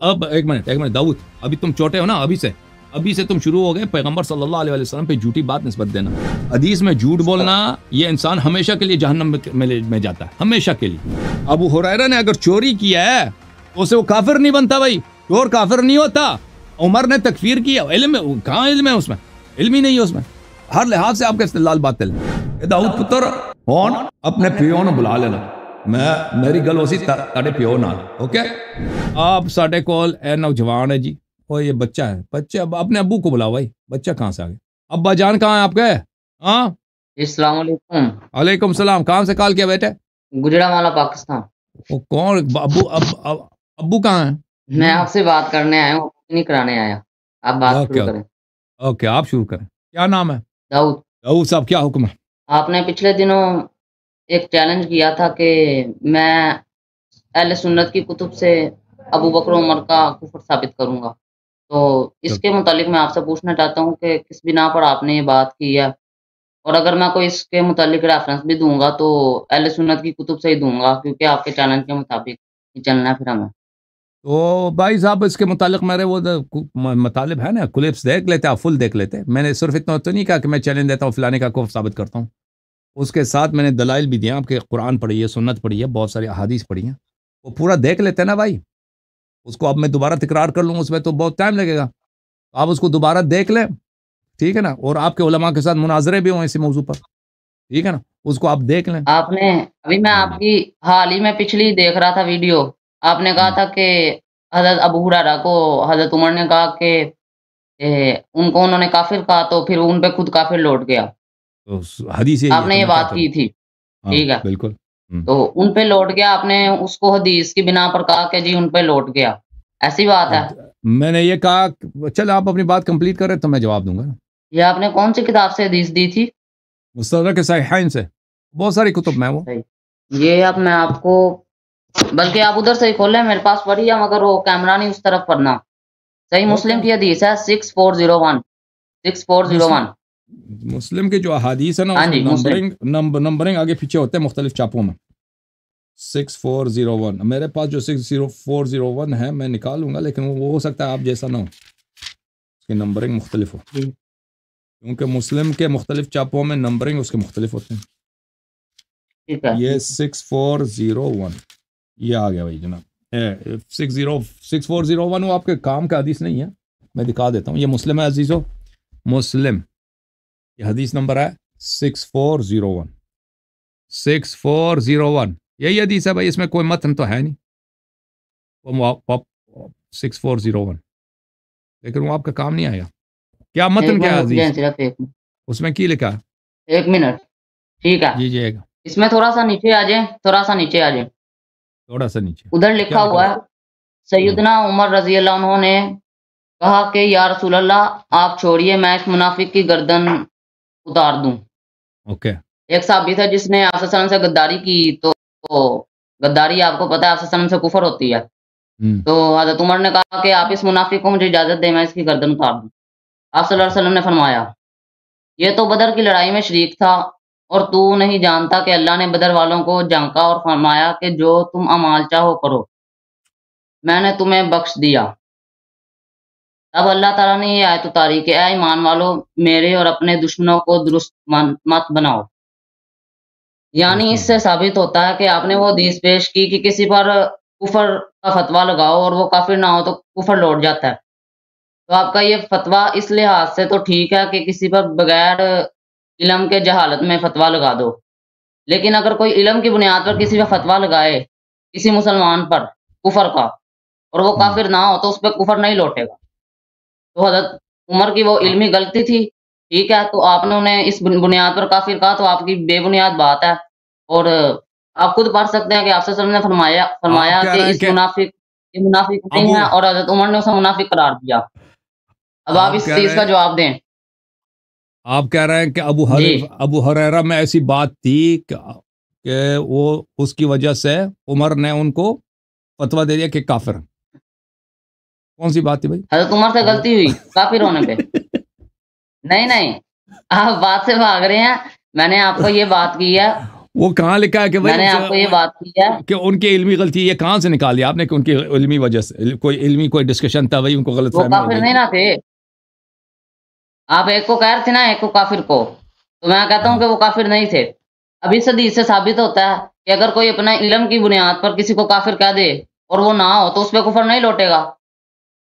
اب ایک منٹ داؤد، ابھی تم چھوٹے ہو نا، ابھی سے تم شروع ہو گئے پیغمبر صلی اللہ علیہ وسلم پہ جھوٹی بات نسبت دینا. حدیث میں جھوٹ بولنا، یہ انسان ہمیشہ کے لیے جہنم میں جاتا ہے، ہمیشہ کے لیے. ابو ہریرہ نے اگر چوری کیا ہے تو اسے وہ کافر نہیں بنتا بھائی، چور کافر نہیں ہوتا. عمر نے تکفیر کیا، علم کہاں علم ہے اس میں؟ علم ہی نہیں ہے اس میں. ہر لحاظ سے آپ کا استدلال باطل ہے. داؤد پتر کون؟ اپنے پیو نو بلا لینا، میری گل اسی تاڑے پیو نال. اوکے، آپ ساڈے کول اے نوجوان ہے جی، وہ یہ بچہ ہے، بچہ اپنے ابو کو بلاؤ بھائی. بچہ کہاں سے آ گیا؟ ابا جان کہاں ہے آپ کے؟ ہاں السلام علیکم. وعلیکم السلام. کہاں سے کال کیا بیٹے؟ گجرانوالہ پاکستان. وہ کون ابو کہاں ہیں؟ میں آپ سے بات کرنے آیا ہوں، نہیں کرانے آیا. آپ بات شروع کریں. اوکے آپ شروع کریں. کیا نام ہے؟ داؤد. داؤد صاحب کیا حکم ہے؟ آپ نے پچھلے دنوں ایک چیلنج کیا تھا کہ میں اہل سنت کی کتب سے ابو بکر و عمر کا کفر ثابت کروں گا. تو اس کے متعلق میں آپ سے پوچھنا چاہتا ہوں کہ کس بنا پر آپ نے یہ بات کی ہے، اور اگر میں کوئی اس کے متعلق ریفرنس بھی دوں گا تو اہل سنت کی کتب سے ہی دوں گا، کیونکہ آپ کے چیلنج کے مطابق ہی چلنا ہے پھر ہمیں. تو بھائی صاحب اس کے متعلق میرے وہ مطالب ہے نا، کلپس دیکھ لیتے، آپ فل دیکھ لیتے. میں نے صرف اتنا تو نہیں کہا کہ میں چیلنج دیتا ہوں فلانے کا کفر ثابت کرتا ہوں. اس کے ساتھ میں نے دلائل بھی دیا، آپ کے قرآن پڑھی ہے، سنت پڑھی ہے، بہت ساری احادیث پڑھی ہیں، وہ پورا دیکھ لیتے نا بھائی. اس کو اب میں دوبارہ تکرار کر لوں اس میں تو بہت ٹائم لگے گا. آپ اس کو دوبارہ دیکھ لیں، ٹھیک ہے نا، اور آپ کے علماء کے ساتھ مناظرے بھی ہوں اسی موضوع پر، ٹھیک ہے نا، اس کو آپ دیکھ لیں. آپ نے ابھی میں آپ کی حال ہی میں پچھلی دیکھ رہا تھا ویڈیو، آپ نے کہا تھا کہ حضرت ابو ہریرہ کو حضرت عمر نے کہا کہ ان کو انہوں نے کافر کہا تو پھر ان پہ خود کافر لوٹ گیا. تو حدیث آپ نے یہ بات کی تھی، ٹھیک ہے، بالکل. تو ان پہ لوٹ گیا، آپ نے اس کو حدیث کی بنا پر کہا کہ جی ان پہ لوٹ گیا، ایسی بات ہے؟ میں نے یہ کہا چل آپ اپنی بات کمپلیٹ کریں تو میں جواب دوں گا. یہ آپ نے کون سی کتاب سے حدیث دی تھی؟ مستدرک صحیحین سے، بہت ساری کتب میں وہ. یہ اب میں آپ کو، بلکہ آپ ادھر سے ہی کھولیں، میرے پاس پڑھی ہے مگر وہ کیمرہ نہیں اس طرف پڑھنا. صحیح مسلم کی حدیث ہے 6401. مسلم کے جو احادیث ہے نا اس میں نمبرنگ آگے پیچھے ہوتے ہیں مختلف چاپوں میں. 6401 میرے پاس جو 6401 ہے میں نکالوں گا، لیکن وہ ہو سکتا ہے آپ جیسا نہ ہو، اس کی نمبرنگ مختلف ہو، کیونکہ مسلم کے مختلف چاپوں میں نمبرنگ اس کے مختلف ہوتے ہیں. یہ 6401 یہ آ گیا بھائی جناب. 6401 وہ آپ کے کام کا حدیث نہیں ہے، میں دکھا دیتا ہوں. یہ مسلم ہے عزیزو، مسلم، یہ حدیث نمبر ہے 6401. 6401 یہی حدیث ہے بھائی، اس میں کوئی متن تو ہے نہیں. وہ 6401 لیکن وہ آپ کا کام نہیں آیا. کیا متن کیا ہے عزیز؟ اس میں کی لکھا ہے؟ ایک منٹ، ٹھیک ہے جی جی. اس میں تھوڑا سا نیچے آ جائیں، تھوڑا سا نیچے ادھر لکھا ہوا ہے سیدنا عمر رضی اللہ عنہ نے کہا کہ یا رسول اللہ آپ چھوڑیے، میں اس منافق کی گردن اتار دوں. اوکے. ایک صحابی تھا جس نے آپ صلی اللہ علیہ وسلم سے غداری کی، تو غداری آپ کو پتہ ہے آپ صلی اللہ علیہ وسلم سے کفر ہوتی ہے. تو حضرت عمر نے کہا کہ آپ اس منافق کو مجھے اجازت دیں، میں اس کی گردن اتار دوں. آپ صلی اللہ علیہ وسلم نے فرمایا یہ تو بدر کی لڑائی میں شریک تھا، اور تو نہیں جانتا کہ اللہ نے بدر والوں کو جھانکا اور فرمایا کہ جو تم اعمال چاہو کرو، میں نے تمہیں بخش دیا. اب اللہ تعالیٰ نے یہ آیت اتاری کہ اے ایمان والو میرے اور اپنے دشمنوں کو درست مت بناؤ. یعنی اس سے ثابت ہوتا ہے کہ آپ نے وہ حدیث پیش کی کہ کسی پر کفر کا فتویٰ لگاؤ اور وہ کافر نہ ہو تو کفر لوٹ جاتا ہے. تو آپ کا یہ فتویٰ اس لحاظ سے تو ٹھیک ہے کہ کسی پر بغیر علم کے جہالت میں فتویٰ لگا دو، لیکن اگر کوئی علم کی بنیاد پر کسی پر فتویٰ لگائے کسی مسلمان پر کفر کا اور وہ کافر نہ ہو تو اس پہ کفر نہیں لوٹے گا. تو حضرت عمر کی وہ علمی غلطی تھی، ٹھیک ہے، تو آپ نے انہیں اس بنیاد پر کافر کہا، تو آپ کی بے بنیاد بات ہے. اور آپ خود پڑھ سکتے ہیں کہ آپ صلی اللہ علیہ وسلم نے فرمایا کہ اس منافق نہیں ہے، اور حضرت عمر نے اسے منافق قرار دیا. اب آپ اس چیز کا جواب دیں. آپ کہہ رہے ہیں کہ ابو ہریرہ میں ایسی بات تھی کہ وہ اس کی وجہ سے عمر نے ان کو فتویٰ دے دیا کہ کافر. کون سی بات تھی بھائی؟ حضرت عمر سے غلطی ہوئی کافر ہونے پہ. نہیں آپ بات سے بھاگ رہے ہیں. میں نے آپ کو یہ بات کی ہے وہ کہاں لکھا ہے کہ میں نے آپ کو یہ بات کی ہے کہ ان کی علمی غلطی؟ یہ کہاں سے نکالی آپ نے کہ ان کی علمی وجہ سے کوئی علمی کوئی ڈسکشن تھا وہی ان کو غلط وہ فہمی ہو کافر گئی؟ نہیں نہ تھے، آپ ایک کو کہہ رہے تھے نا ایک کو کافر کو، تو میں کہتا ہوں کہ وہ کافر نہیں تھے۔ ابھی حدیث سے ثابت ہوتا ہے کہ اگر کوئی اپنا علم کی بنیاد پر کسی کو کافر کہہ دے اور وہ نہ ہو تو اس پہ کفر نہیں لوٹے گا۔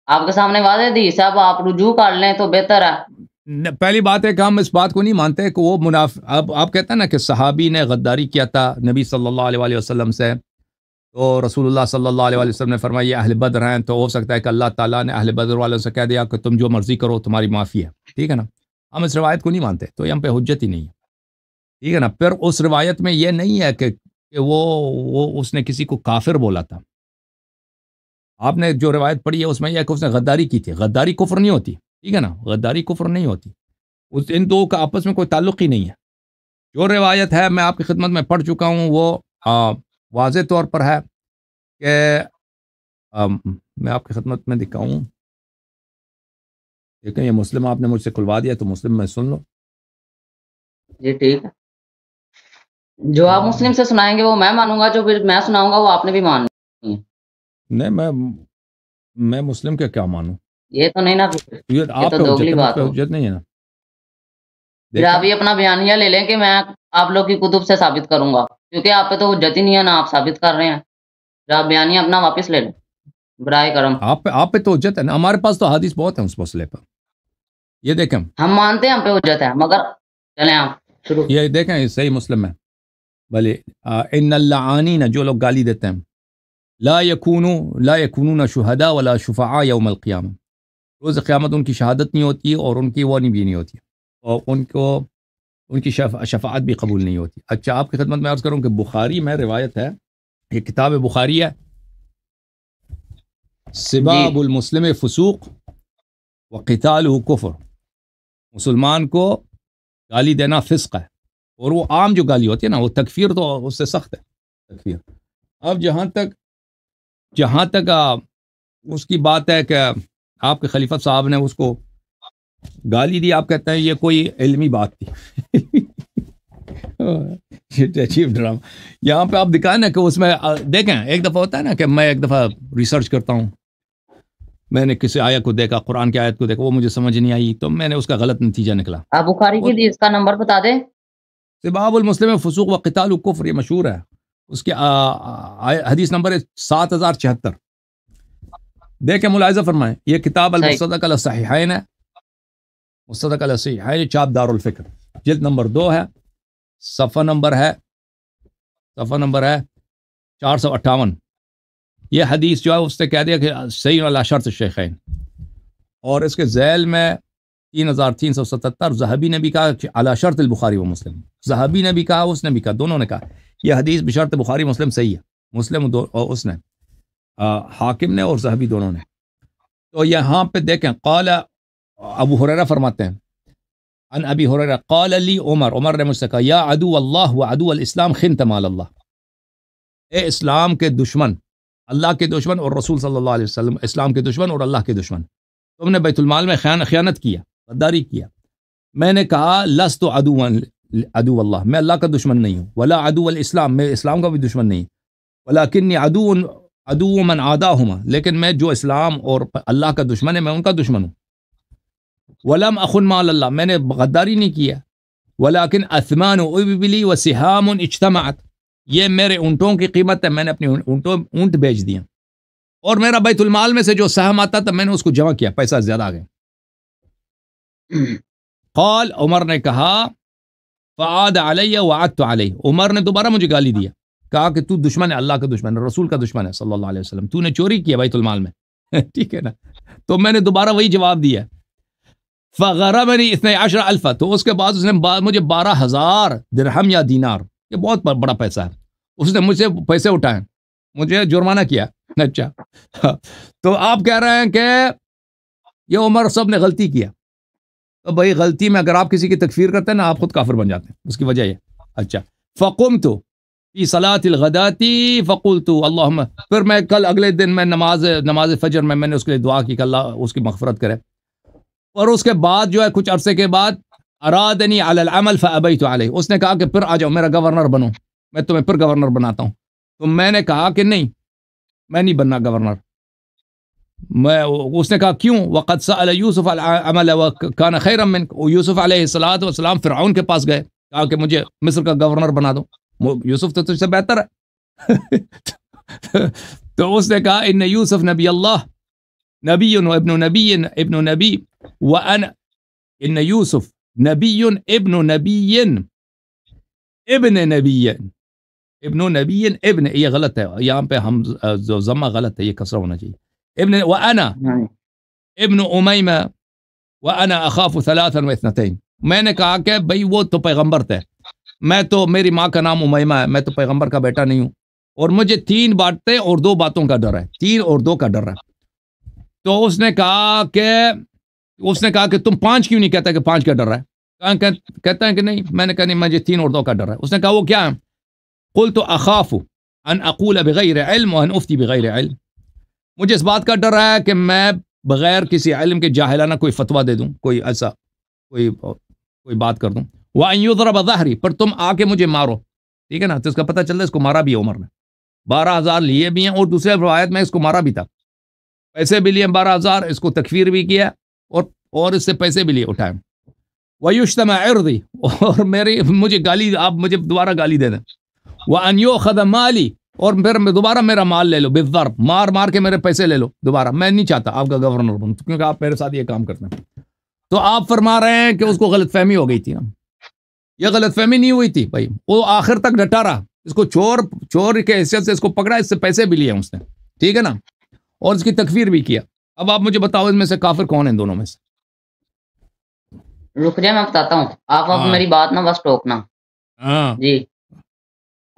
آپ کے سامنے واضح حدیث ہے، اب آپ رجوع کر لیں تو بہتر ہے۔ پہلی بات ہے کہ ہم اس بات کو نہیں مانتے کہ وہ اب آپ کہتے ہیں نا کہ صحابی نے غداری کیا تھا نبی صلی اللہ علیہ وسلم سے، تو رسول اللہ صلی اللہ علیہ وسلم نے فرمایا یہ اہل بدر ہیں، تو ہو سکتا ہے کہ اللہ تعالیٰ نے اہل بدر والوں سے کہہ دیا کہ تم جو مرضی کرو تمہاری معافی ہے، ٹھیک ہے نا؟ ہم اس روایت کو نہیں مانتے، تو یہ ہم پہ حجت ہی نہیں ہے، ٹھیک ہے نا؟ پھر اس روایت میں یہ نہیں ہے کہ وہ اس نے کسی کو کافر بولا تھا۔ آپ نے جو روایت پڑھی ہے اس میں یہ ہے کہ اس نے غداری کی تھی۔ غداری کفر نہیں ہوتی، ٹھیک ہے نا؟ غداری کفر نہیں ہوتی، ان دو کا آپس میں کوئی تعلق ہی نہیں ہے۔ جو روایت ہے میں آپ کی خدمت میں پڑھ چکا ہوں، وہ واضح طور پر ہے کہ میں آپ کی خدمت میں دکھاؤں، لیکن یہ مسلم آپ نے مجھ سے کھلوا دیا تو مسلم میں سن لو۔ جی ٹھیک ہے، جو آپ مسلم سے سنائیں گے وہ میں مانوں گا، جو پھر میں سناؤں گا وہ آپ نے بھی ماننی ہے۔ نہیں، میں مسلم کا کیا مانوں؟ یہ تو نہیں نا، یہ یہ آپ تو پہ دوگلی بات حجت ہو۔ حجت نہیں ہے نا؟ پھر آپ یہ اپنا بیانیہ لے لیں کہ میں آپ لوگ کی کتب سے ثابت کروں گا، کیونکہ آپ پہ تو حجت ہی نہیں ہے، نا آپ ثابت کر رہے ہیں۔ پھر آپ بیانیہ اپنا واپس لے لیں برائے کرم۔ آپ پہ تو حجت ہے نا، ہمارے پاس تو حدیث بہت ہیں اس مسئلے پر۔ یہ دیکھیں، ہم مانتے ہیں ہم پہ حجت ہے، مگر چلیں آپ شروع۔ یہ دیکھیں، یہ صحیح مسلم ہے، بھلے ان اللعانین، جو لوگ گالی دیتے ہیں، لا یکونون شہداء ولا شفعاء یوم القیامہ، روز قیامت ان کی شہادت نہیں ہوتی اور ان کی وہ بھی نہیں ہوتی، اور ان کی شفاعت بھی قبول نہیں ہوتی۔ اچھا، آپ کی خدمت میں عرض کروں کہ بخاری میں روایت ہے، یہ کتاب بخاری ہے، سباب المسلم فسوق وقتالہ کفر، مسلمان کو گالی دینا فسق ہے، اور وہ عام جو گالی ہوتی ہے نا، وہ تکفیر تو اس سے سخت ہے تکفیر۔ اب جہاں تک اس کی بات ہے کہ آپ کے خلیفہ صاحب نے اس کو گالی دی، آپ کہتے ہیں یہ کوئی علمی بات تھی۔ عجیب ڈرامہ یہاں پہ آپ دکھائیں نا کہ اس میں دیکھیں، ایک دفعہ ہوتا ہے نا کہ میں ایک دفعہ ریسرچ کرتا ہوں، میں نے کسی آیت کو دیکھا، قرآن کی آیت کو دیکھا، وہ مجھے سمجھ نہیں آئی تو میں نے اس کا غلط نتیجہ نکلا۔ آپ بخاری کی حدیث کا نمبر بتا دیں۔ سباب المسلم فسوق وقتال کفر، یہ مشہور ہے، اس کی حدیث نمبر ہے 7076۔ دیکھیں، ملاحظہ فرمائیں، یہ کتاب المستدرک علی الصحیحین ہے، مستدرک علی الصحیحین، چاپ دار الفکر، جلد نمبر 2 ہے، صفحہ نمبر ہے 458۔ یہ حدیث جو ہے اس نے کہہ دیا کہ صحیح علی شرط الشیخین، اور اس کے ذیل میں 3377 ذہبی نے بھی کہا کہ علی شرط البخاری و مسلم، ذہبی نے بھی کہا، اس نے بھی کہا، دونوں نے کہا یہ حدیث بشرط بخاری مسلم صحیح ہے، مسلم اور اس نے حاکم نے اور ذہبی دونوں نے۔ تو یہاں پہ دیکھیں، قال ابو ہریرہ فرماتے ہیں، ان ابی ہریرہ قال لی عمر نے مجھ سے کہا، یا عدو اللہ و عدو الاسلام خنت مال اللہ، اے اسلام کے دشمن، اللہ کے دشمن اور رسول صلی اللہ علیہ وسلم، اسلام کے دشمن اور اللہ کے دشمن، تم نے بیت المال میں خیانت کیا، غداری کیا۔ میں نے کہا لست عدو اللہ، میں اللہ کا دشمن نہیں ہوں، ولا عدو الاسلام، میں اسلام کا بھی دشمن نہیں، ولکنی عدو من عاداہما، لیکن میں جو اسلام اور اللہ کا دشمن ہے میں ان کا دشمن ہوں۔ ولم اخن مال اللہ، میں نے غداری نہیں کیا، ولکن اثمان ابلی وسہام اجتمعت، یہ میرے اونٹوں کی قیمت ہے، میں نے اپنی اونٹ بیچ دیا، اور میرا بیت المال میں سے جو سہم آتا تھا میں نے اس کو جمع کیا، پیسہ زیادہ آ گئے۔ قال، عمر نے کہا، فعاد علی وعدت علی، عمر نے دوبارہ مجھے گالی دیا، کہا کہ تو دشمن ہے، اللہ کا دشمن ہے، رسول کا دشمن ہے صلی اللہ علیہ وسلم، تو نے چوری کیا بیت المال میں، ٹھیک ہے نا؟ تو میں نے دوبارہ وہی جواب دیا، فغربنی 12,000، تو اس کے بعد اس نے مجھے 12,000 درہم یا دینار، یہ بہت بڑا پیسہ ہے، اس نے مجھ سے پیسے اٹھائے، مجھے جرمانہ کیا۔ اچھا، تو آپ کہہ رہے ہیں کہ یہ عمر صاحب نے غلطی کیا، تو بھائی غلطی میں اگر آپ کسی کی تکفیر کرتے ہیں نا، آپ خود کافر بن جاتے ہیں، اس کی وجہ یہ۔ اچھا، فقمت فی صلاۃ الغداۃ فقلت اللہم، پھر میں کل اگلے دن میں نماز فجر میں نے اس کے لیے دعا کی کہ اللہ اس کی مغفرت کرے، اور اس کے بعد جو ہے کچھ عرصے کے بعد ارادنی علی العمل فابیت علیہ، اس نے کہا کہ پھر آ جاؤ میرا گورنر بنو، میں تمہیں پھر گورنر بناتا ہوں. تو میں نے کہا کہ نہیں، میں نہیں بننا گورنر. اس نے کہا کیوں؟ وقد سأل یوسف العمل وکان خیرا منک. یوسف علیہ الصلوۃ والسلام فرعون کے پاس گئے، کہا کہ مجھے مصر کا گورنر بنا دو. یوسف تو تجھ سے بہتر ہے. تو اس نے کہا ان یوسف نبی اللہ نبی و ابن نبی وانا ان یوسف نبی ابن نبی ابن نبی ابن نبی ابن، یہ غلط ہے یہاں پہ، ہم جو ضمہ غلط ہے، یہ کسرہ ہونا چاہیے. ابن وانا ابن امیمہ وانا اخاف ثلاثا واثنتین. میں نے کہا کہ بھئی وہ تو پیغمبر تھے، میں تو، میری ماں کا نام امیمہ ہے، میں تو پیغمبر کا بیٹا نہیں ہوں، اور مجھے 3 باتیں اور 2 باتوں کا ڈر ہے، 3 اور 2 کا ڈر ہے. تو اس نے کہا کہ تم 5 کیوں نہیں کہتا کہ 5 کا ڈر ہے؟ کہتا ہے کہ نہیں. میں نے کہا نہیں، مجھے 3 اور 2 کا ڈر ہے. اس نے کہا وہ کیا ہے؟ قلت اخاف ان اقول بغیر علم وان افتی بغیر علم. مجھے اس بات کا ڈر ہے کہ میں بغیر کسی علم کے جاہلانہ کوئی فتویٰ دے دوں، کوئی ایسا کوئی بات کر دوں. وان یضرب ظہری، پر تم آ کے مجھے مارو. ٹھیک ہے نا؟ تو اس کا پتہ چلتا ہے اس کو مارا بھی ہے عمر نے، 12,000 لیے بھی ہیں، اور دوسرے روایت میں اس کو مارا بھی تھا، پیسے بھی لیے 12,000، اس کو تکفیر بھی کیا اور اس سے پیسے بھی لیے اٹھائے. وَيُشْتَمَ عِرْضِي، اور مجھے گالی، آپ مجھے دوبارہ گالی دے دیں. وَأَنْ يُؤْخَذَ مَالِي، اور پھر دوبارہ میرا مال لے لو، بالضرب، مار کے میرے پیسے لے لو دوبارہ. میں نہیں چاہتا آپ کا گورنر بنوں کیونکہ آپ میرے ساتھ یہ کام کرتے ہیں. تو آپ فرما رہے ہیں کہ اس کو غلط فہمی ہو گئی تھی نا. یہ غلط فہمی نہیں ہوئی تھی بھائی، وہ آخر تک ڈٹا رہا. اس کو چور کے حیثیت سے اس کو پکڑا، اس سے پیسے بھی لیے اس نے، ٹھیک ہے نا، اور اس کی تکفیر بھی کیا. اب آپ مجھے بتاؤ اس میں سے کافر کون ہے ان دونوں میں سے؟ رک جائے، میں بتاتا ہوں. آپ اب میری بات نہ بس ٹوکنا. جی،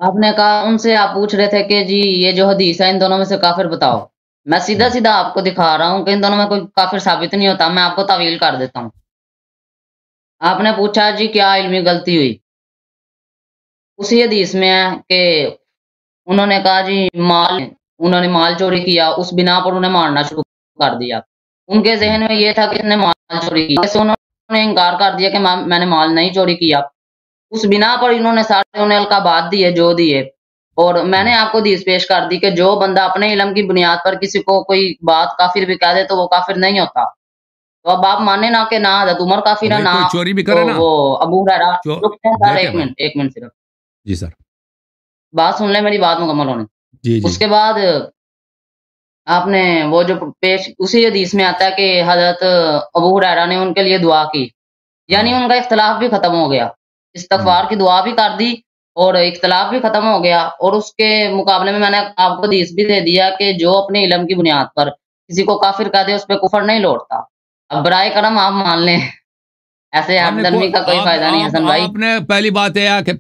آپ نے کہا ان سے، آپ پوچھ رہے تھے کہ جی یہ جو حدیث ہے ان دونوں میں سے کافر بتاؤ. میں سیدھا آپ کو دکھا رہا ہوں کہ ان دونوں میں کوئی کافر ثابت نہیں ہوتا. میں آپ کو تعویل کر دیتا ہوں. آپ نے پوچھا جی کیا علمی غلطی ہوئی. اسی حدیث میں ہے کہ انہوں نے کہا جی انہوں نے مال چوری کیا، اس بنا پر انہیں مارنا شروع کر دیا. ان کے ذہن میں یہ تھا کہ اس نے مال چوری کیا، جیسے انہوں نے انکار کر دیا کہ میں نے مال نہیں چوری کیا. اس بنا پر انہوں نے سارے انہیں القابات دیے جو دیے. اور میں نے آپ کو حدیث پیش کر دی کہ جو بندہ اپنے علم کی بنیاد پر کسی کو کوئی بات کافر بھی کہہ دے تو وہ کافر نہیں ہوتا. تو اب آپ مانے نا کہ نہ حضرت عمر کافر ہے، نہ چوری بھی کرے نا، وہ ابو ہریرہ. ایک منٹ صرف. جی سر، بات سن لیں، میری بات مکمل ہونے. جی. اس کے بعد آپ نے وہ جو اسی حدیث میں آتا ہے کہ حضرت ابو ہریرہ نے ان کے لیے دعا کی، یعنی ان کا اختلاف بھی ختم ہو گیا. استغفار کی دعا بھی کر دی اور اختلاف بھی ختم ہو گیا. اور اس کے مقابلے میں نے آپ کو حدیث بھی دے دیا کہ جو اپنے علم کی بنیاد پر کسی کو کافر کہہ دے اس پہ کفر نہیں لوٹتا. اب برائے کرم آپ مان لیں، ایسے ہم درمی کا کوئی فائدہ نہیں. حسن بھائی، آپ نے پہلی بات یہ ہے کہ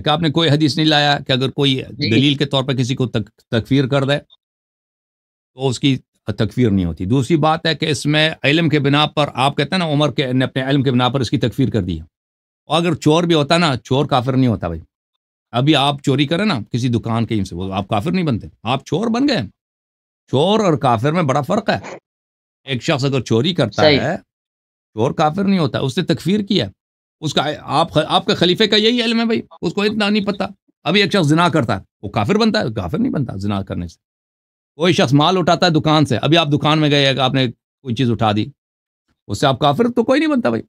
آپ نے کوئی حدیث نہیں لایا کہ اگر کوئی دلیل کے طور پر کسی کو تکفیر کر دے تو اس کی تکفیر نہیں ہوتی. دوسری بات ہے کہ اس میں علم کے بنا پر، آپ کہتے ہیں نا عمر کے نے اپنے علم کے بنا پر اس کی تکفیر کر دی. اور اگر چور بھی ہوتا نا، چور کافر نہیں ہوتا بھائی. ابھی آپ چوری کریں نا کسی دکان کے سے، وہ آپ کافر نہیں بنتے، آپ چور بن گئے. چور اور کافر میں بڑا فرق ہے. ایک شخص اگر چوری کرتا ہے، چور کافر نہیں ہوتا، اس نے تکفیر کیا. اس کا آپ کے خلیفے کا یہی علم ہے بھائی، اس کو اتنا نہیں پتا. ابھی ایک شخص زنا کرتا ہے، وہ کافر بنتا ہے؟ کافر نہیں بنتا زنا کرنے سے. کوئی شخص مال اٹھاتا ہے دکان سے، ابھی آپ دکان میں گئے، آپ نے کوئی چیز اٹھا دی، اس سے آپ کافر تو کوئی نہیں بنتا بھائی.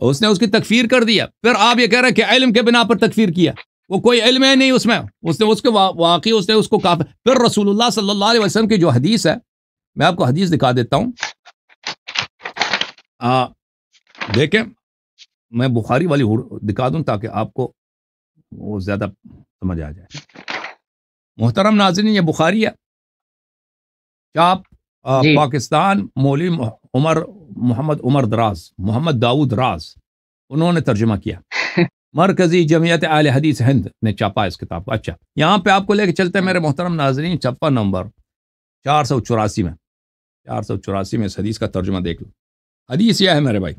اس نے اس کی تکفیر کر دیا. پھر آپ یہ کہہ رہے ہیں کہ علم کے بنا پر تکفیر کیا، وہ کوئی علم ہے نہیں اس میں، اس نے اس کے واقعی اس نے اس کو کافر. پھر رسول اللہ صلی اللہ علیہ وسلم کی جو حدیث ہے، میں آپ کو حدیث دکھا دیتا ہوں. دیکھیں، میں بخاری والی دکھا دوں تاکہ آپ کو وہ زیادہ سمجھ آ جائے. محترم ناظرین، یہ بخاری ہے، چاپ پاکستان، مولوی محمد عمر دراز، محمد داؤد راز، انہوں نے ترجمہ کیا. مرکزی جمعیت اہل حدیث ہند نے چھاپا اس کتاب کو. اچھا، یہاں پہ آپ کو لے کے چلتے ہیں میرے محترم ناظرین، صفحہ نمبر 484 میں 484 میں اس حدیث کا ترجمہ دیکھ لو. حدیث یہ ہے میرے بھائی،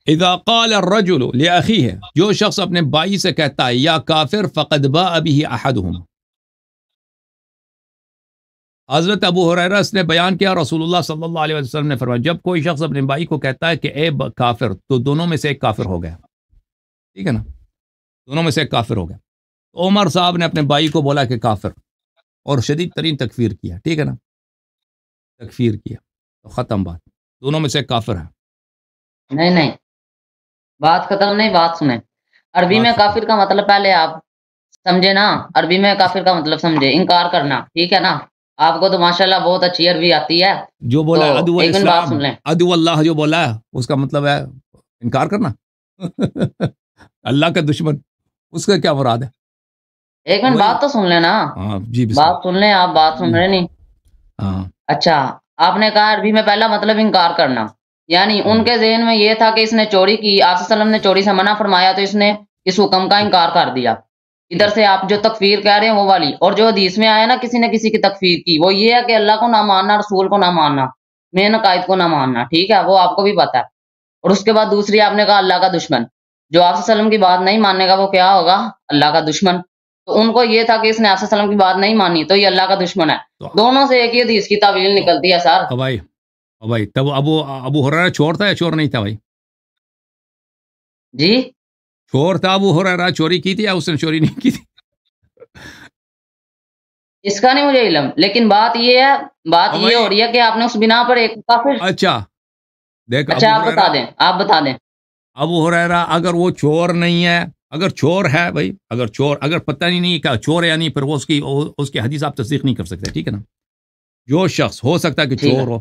اذا قال الرجل لاخیہ، جو شخص اپنے بھائی سے کہتا ہے یا کافر، فقد باء به احدهم. حضرت ابو ہریرہ نے بیان کیا، رسول اللہ صلی اللہ علیہ وسلم نے فرمایا، جب کوئی شخص اپنے بھائی کو کہتا ہے کہ اے کافر، تو دونوں میں سے ایک کافر ہو گیا. ٹھیک ہے نا؟ دونوں میں سے ایک کافر ہو گیا. تو عمر صاحب نے اپنے بھائی کو بولا کہ کافر، اور شدید ترین تکفیر کیا. ٹھیک ہے نا، تکفیر کیا تو ختم بات. دونوں میں سے ایک کافر ہے. نہیں نہیں، بات ختم نہیں، بات سنیں. عربی بات میں ختم. کافر کا مطلب پہلے آپ سمجھے نا، عربی میں کافر کا مطلب سمجھے، انکار کرنا. ٹھیک ہے نا، آپ کو تو ماشاءاللہ بہت اچھی عربی آتی ہے. جو تو بولا ہے عدو ایک منٹ بات الاسلام، سن لیں. عدو اللہ جو بولا ہے اس کا مطلب ہے انکار کرنا. اللہ کا دشمن، اس کا کیا مراد ہے؟ ایک منٹ وہی. بات تو سن لیں نا. ہاں جی بسم بات سن لیں، آپ بات سن اللہ. رہے نہیں. ہاں اچھا، آپ نے کہا عربی میں پہلا مطلب انکار کرنا، یعنی ان کے ذہن میں یہ تھا کہ اس نے چوری کی، آپ صلی اللہ علیہ وسلم نے چوری سے منع فرمایا تو اس نے اس حکم کا انکار کر دیا. ادھر سے آپ جو تکفیر کہہ رہے ہیں وہ والی، اور جو حدیث میں آیا نا کسی نے کسی کی تکفیر کی، وہ یہ ہے کہ اللہ کو نہ ماننا، رسول کو نہ ماننا، مین عقائد کو نہ ماننا. ٹھیک ہے، وہ آپ کو بھی پتا ہے. اور اس کے بعد دوسری آپ نے کہا اللہ کا دشمن. جو آپ صلی اللہ علیہ وسلم کی بات نہیں ماننے کا وہ کیا ہوگا؟ اللہ کا دشمن. تو ان کو یہ تھا کہ اس نے آپ صلی اللہ علیہ وسلم کی بات نہیں مانی تو یہ اللہ کا دشمن ہے. تو دونوں سے ایک ہی حدیث کی تعویل نکلتی ہے سر. بھائی تب ابو ہریرہ چور تھا یا چور نہیں تھا بھائی؟ جی چور تھا ابو ہریرہ، چوری کی تھی یا اس نے چوری نہیں کی تھی؟ اس کا نہیں مجھے علم، لیکن بات یہ ہے، بات یہ ہو رہی ہے کہ آپ نے اس بنا پر ایک کافر. اچھا دیکھ، اچھا آپ بتا دیں، آپ بتا دیں. ابو ہریرہ اگر وہ چور نہیں ہے، اگر چور ہے بھائی، اگر چور، اگر پتہ نہیں کیا چور ہے یا نہیں، پھر وہ اس کی حدیث آپ تصدیق نہیں کر سکتے. ٹھیک ہے نا، جو شخص ہو سکتا ہے کہ ٹھیک ہے. چور ہو،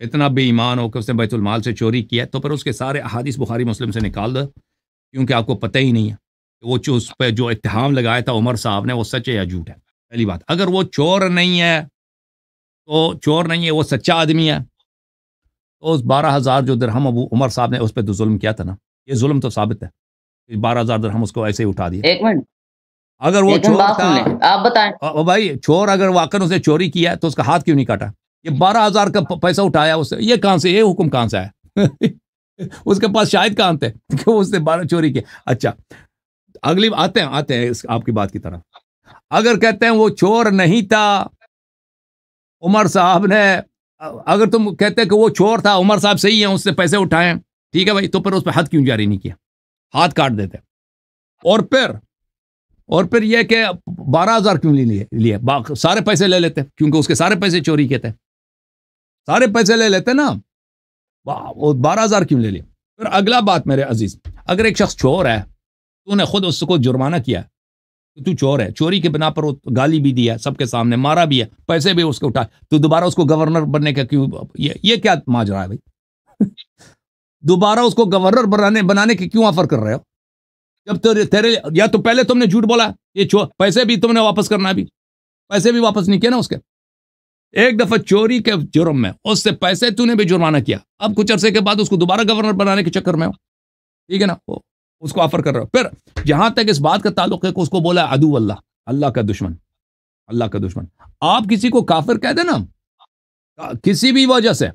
اتنا بے ایمان ہو کہ اس نے بیت المال سے چوری کیا، تو پھر اس کے سارے احادیث بخاری مسلم سے نکال دو، کیونکہ آپ کو پتہ ہی نہیں ہے کہ وہ اس پہ جو اتہام لگایا تھا عمر صاحب نے وہ سچ ہے یا جھوٹ ہے. پہلی بات، اگر وہ چور نہیں ہے تو چور نہیں ہے، وہ سچا آدمی ہے، تو اس 12,000 جو درہم ابو عمر صاحب نے اس پہ جو ظلم کیا تھا نا، یہ ظلم تو ثابت ہے. 12,000 درہم اس کو ایسے ہی اٹھا دیا. ایک منٹ، اگر وہ ایک منٹ چور بات تھا، سن لیں، آپ بتائیں. بھائی چور اگر واقعا اس نے چوری کیا تو اس کا ہاتھ کیوں نہیں کاٹا؟ یہ 12,000 کا پیسہ اٹھایا اس سے، یہ کہاں سے، یہ حکم کہاں سے ہے؟ اس کے پاس شاہد کہاں تھے کہ اس نے 12 چوری کیا؟ اچھا اگلی آتے ہیں آپ کی بات کی طرف. اگر کہتے ہیں وہ چور نہیں تھا عمر صاحب نے، اگر تم کہتے کہ وہ چور تھا عمر صاحب صحیح ہیں، اس سے پیسے اٹھائیں، ٹھیک ہے بھائی، تو پھر اس پہ حد کیوں جاری نہیں کیا؟ ہاتھ کاٹ دیتے. اور پھر یہ کہ 12,000 کیوں لیے؟ سارے پیسے لے لیتے، کیونکہ اس کے سارے پیسے چوری کے تھے، سارے پیسے لے لیتے نا، وہ 12,000 کیوں لے لیے؟ پھر اگلا بات میرے عزیز، اگر ایک شخص چور ہے، تو نے خود اس کو جرمانہ کیا کہ تو چور ہے، چوری کے بنا پر گالی بھی دیا، سب کے سامنے مارا بھی ہے، پیسے بھی اس کو اٹھا، تو دوبارہ اس کو گورنر بننے کا کیوں؟ یہ کیا ماجرا ہے بھائی؟ دوبارہ اس کو گورنر بنانے کے کیوں آفر کر رہے ہو؟ جب تیرے یا تو پہلے تم نے جھوٹ بولا، یہ پیسے بھی تم نے واپس کرنا، بھی پیسے بھی واپس نہیں کیا نا اس کے. ایک دفعہ چوری کے جرم میں اس سے پیسے تو نے بھی جرمانہ کیا، اب کچھ عرصے کے بعد اس کو دوبارہ گورنر بنانے کے چکر میں ہو، ٹھیک ہے نا، اس کو آفر کر رہے ہو. پھر جہاں تک اس بات کا تعلق ہے کہ اس کو بولا عدو اللہ، اللہ کا دشمن، اللہ کا دشمن. آپ کسی کو کافر کہہ دیں نا، کسی بھی وجہ سے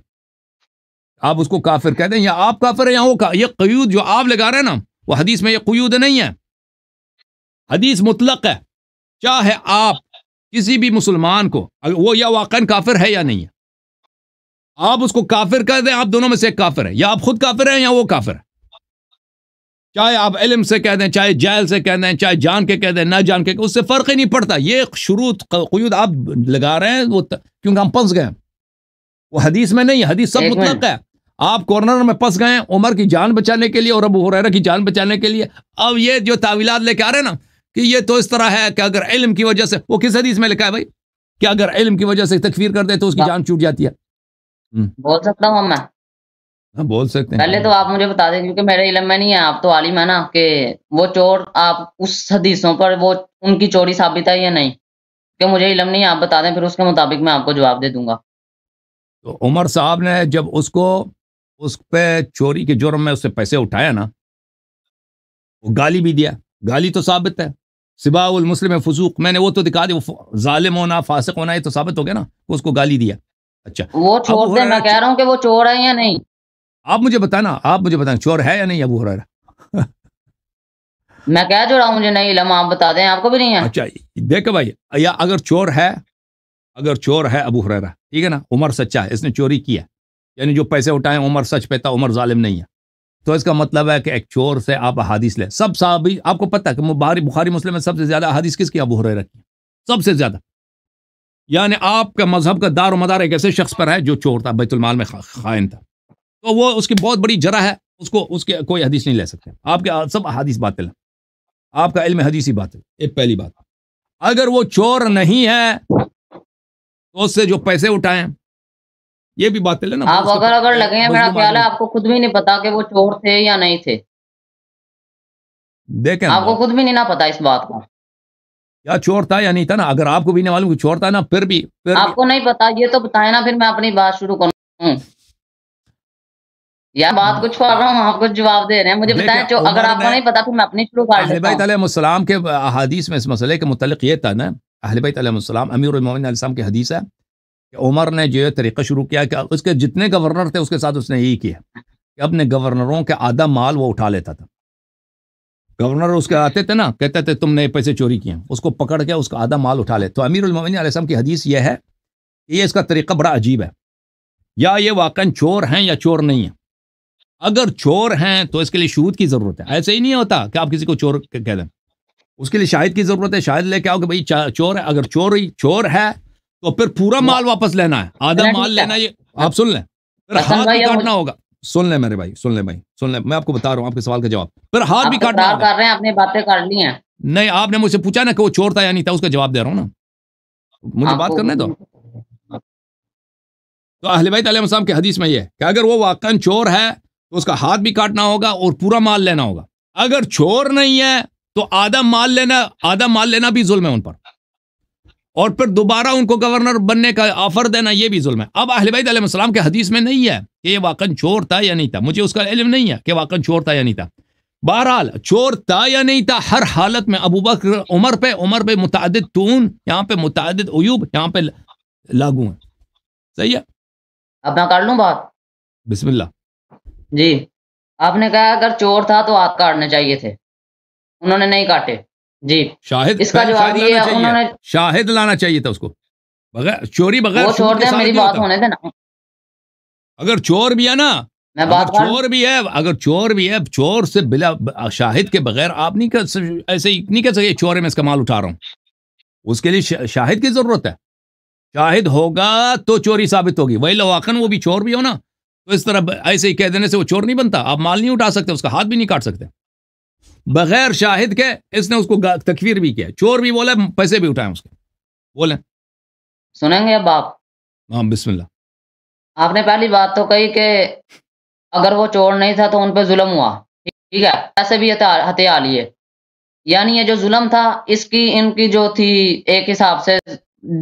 آپ اس کو کافر کہہ دیں، یا آپ کافر ہیں یا وہ یہ قیود جو آپ لگا رہے ہیں نا، وہ حدیث میں یہ قیود نہیں ہے، حدیث مطلق ہے. چاہے آپ کسی بھی مسلمان کو، وہ یا واقعاً کافر ہے یا نہیں ہے، آپ اس کو کافر کہہ دیں، آپ دونوں میں سے ایک کافر ہے، یا آپ خود کافر ہیں یا وہ کافر ہے. چاہے آپ علم سے کہہ دیں، چاہے جہل سے کہہ دیں، چاہے جان کے کہہ دیں، نہ جان کے، اس سے فرق ہی نہیں پڑتا. یہ شروط قیود آپ لگا رہے ہیں وہ کیونکہ ہم پھنس گئے، وہ حدیث میں نہیں ہے، حدیث سب مطلق ہے. آپ کارنر میں پھنس گئے عمر کی جان بچانے کے لیے اور ابو ہریرہ کی جان بچانے کے لیے. اب یہ جو تعویلات لے کے آ رہے ہیں نا کہ یہ تو اس طرح ہے کہ اگر علم کی وجہ سے، وہ کس حدیث میں لکھا ہے بھائی کہ اگر علم کی وجہ سے تکفیر کر دے تو اس کی جان چھوٹ جاتی ہے؟ بول سکتا ہوں میں؟ بول سکتے ہیں. پہلے تو آپ مجھے بتا دیں، کیونکہ میرے علم میں نہیں ہے، آپ تو عالم ہے نا، کہ وہ چور آپ اس حدیثوں پر وہ ان کی چوری ثابت ہے یا نہیں، کہ مجھے علم نہیں ہے، آپ بتا دیں، پھر اس کے مطابق میں آپ کو جواب دے دوں گا. تو عمر صاحب نے جب اس پہ چوری کے جرم میں اس سے پیسے اٹھایا نا، وہ گالی بھی دیا، گالی تو ثابت ہے، سباء المسلم فسوق، میں نے وہ تو دکھا دی، وہ ظالم ہونا، فاسق ہونا، یہ تو ثابت ہو گیا نا، اس کو گالی دیا. اچھا وہ چھوڑ دیں، میں کہہ رہا ہوں کہ وہ چور ہے یا نہیں. آپ مجھے بتائیں چور ہے یا نہیں ابو ہریرہ؟ میں کہہ جو رہا ہوں مجھے نہیں علم، آپ بتا دیں، آپ کو بھی نہیں ہے. اچھا دیکھ بھائی، یا اگر چور ہے ابو ہریرہ، ٹھیک ہے نا، عمر سچا ہے، اس نے چوری کیا، یعنی جو پیسے اٹھائے عمر سچ پہ تھا، عمر ظالم نہیں ہے، تو اس کا مطلب ہے کہ ایک چور سے آپ احادیث لیں. سب صحابی آپ کو پتہ ہے کہ بخاری مسلم میں سب سے زیادہ احادیث کس کی؟ ابو ہریرہ کی، سب سے زیادہ. یعنی آپ کا مذہب کا دار و مدار ایک ایسے شخص پر ہے جو چور تھا، بیت المال میں خائن تھا، تو وہ اس کی بہت بڑی جرح ہے، اس کے کوئی حدیث نہیں لے سکتے. آپ کے سب احادیث باطل ہیں، آپ کا علم حدیث ہی باطل. یہ پہلی بات. اگر وہ چور نہیں ہے تو اس سے جو پیسے اٹھائیں یہ بھی باطل ہے نا. آپ اگر لگے ہیں، میرا خیال ہے آپ کو خود بھی نہیں پتا کہ وہ چور تھے یا نہیں تھے. دیکھیں آپ کو خود بھی نہیں نہ پتا اس بات کا، یا چور تھا یا نہیں تھا نا. اگر آپ کو بھی نہیں معلوم کہ چور تھا نا، پھر بھی آپ کو نہیں پتا، یہ تو بتائیں نا، پھر میں اپنی بات شروع کروں. یا بات کچھ کر رہا ہوں، آپ کچھ جواب دے رہے ہیں، مجھے بتائیں. اگر آپ کو نہیں پتا پھر میں اپنی شروع کر اہل لیتا بیت ہوں. علیہ السلام کے احادیث میں اس مسئلے کے متعلق یہ تھا نا، اہل بیت علیہ السلام، امیر المومنین علیہ السلام کی حدیث ہے کہ عمر نے جو طریقہ شروع کیا کہ اس کے جتنے گورنر تھے اس کے ساتھ اس نے یہی کیا کہ اپنے گورنروں کے آدھا مال وہ اٹھا لیتا تھا. گورنر اس کے آتے تھے نا، کہتے تھے تم نے پیسے چوری کیے، اس کو پکڑ کے اس کا آدھا مال اٹھا لے. تو امیر المومنین علیہ السلام کی حدیث یہ ہے کہ یہ اس کا طریقہ بڑا عجیب ہے. یا یہ واقعاً چور ہیں یا چور نہیں ہیں. اگر چور ہیں تو اس کے لیے شہود کی ضرورت ہے. ایسے ہی نہیں ہوتا کہ آپ کسی کو چور کہہ دیں، اس کے لیے شاہد کی ضرورت ہے. شاہد لے کے آؤ کہ بھائی چور ہے. اگر چور ہے تو پھر پورا مال واپس لینا ہے، آدھا مال لینا. یہ آپ سن لیں، پھر ہاتھ بھی کاٹنا ہوگا. سن لیں میرے بھائی، سن لیں بھائی، سن لیں. میں آپ کو بتا رہا ہوں آپ کے سوال کا جواب. پھر ہاتھ بھی کاٹنا ہوگا. کر رہے ہیں، اپنی باتیں کر لی ہیں. نہیں، آپ نے مجھ سے پوچھا نا کہ وہ چور تھا یا نہیں تھا، اس کا جواب دے رہا ہوں نا، مجھے بات کرنے دو. تو اہل بیت علیہ السلام کی حدیث میں یہ ہے کہ اگر وہ واقعاً چور ہے تو اس کا ہاتھ بھی کاٹنا ہوگا اور پورا مال لینا ہوگا. اگر چور نہیں ہے تو آدھا مال لینا بھی ظلم ہے ان پر، اور پھر دوبارہ ان کو گورنر بننے کا آفر دینا یہ بھی ظلم ہے. اب اہل بیت علیہ السلام کے حدیث میں نہیں ہے کہ یہ واقعاً چور تھا یا نہیں تھا، مجھے اس کا علم نہیں ہے کہ واقعاً چور تھا یا نہیں تھا. بہرحال چور تھا یا نہیں تھا، ہر حالت میں ابو بکر عمر پہ متعدد تون، یہاں پہ متعدد عیوب یہاں پہ لاگو ہیں. صحیح ہے؟ اب میں کر لوں بات؟ بسم اللہ. جی، آپ نے کہا اگر چور تھا تو ہاتھ کاٹنے چاہیے تھے، انہوں نے نہیں کاٹے. جی، شاہد اس کا جواب یہ ہے انہوں نے شاہد لانا چاہیے تھا اس کو. بغیر چوری، بغیر وہ چور تھے، میری بات ہونے دے نا. اگر چور بھی ہے نا، اگر چور بھی ہے، چور سے بلا شاہد کے بغیر آپ نہیں ایسے ہی نہیں کہہ سکتے چور ہے میں اس کا مال اٹھا رہا ہوں. اس کے لیے شاہد کی ضرورت ہے. شاہد ہوگا تو چوری ثابت ہوگی. وہی لواقن وہ بھی چور بھی ہو نا، تو اس طرح ایسے ہی کہہ دینے سے وہ چور نہیں بنتا. آپ مال نہیں اٹھا سکتے، اس کا ہاتھ بھی نہیں کاٹ سکتے. بغیر شاہد کے اس نے اس کو تکفیر بھی کیا، چور بھی بولا، پیسے بھی اٹھائے اس کے. بولیں، سنیں گے اب آپ؟ ہاں بسم اللہ. آپ نے پہلی بات تو کہی کہ اگر وہ چور نہیں تھا تو ان پہ ظلم ہوا. ٹھیک ہے، ایسے بھی ہتھیار لیے، یعنی یہ جو ظلم تھا اس کی ان کی جو تھی ایک حساب سے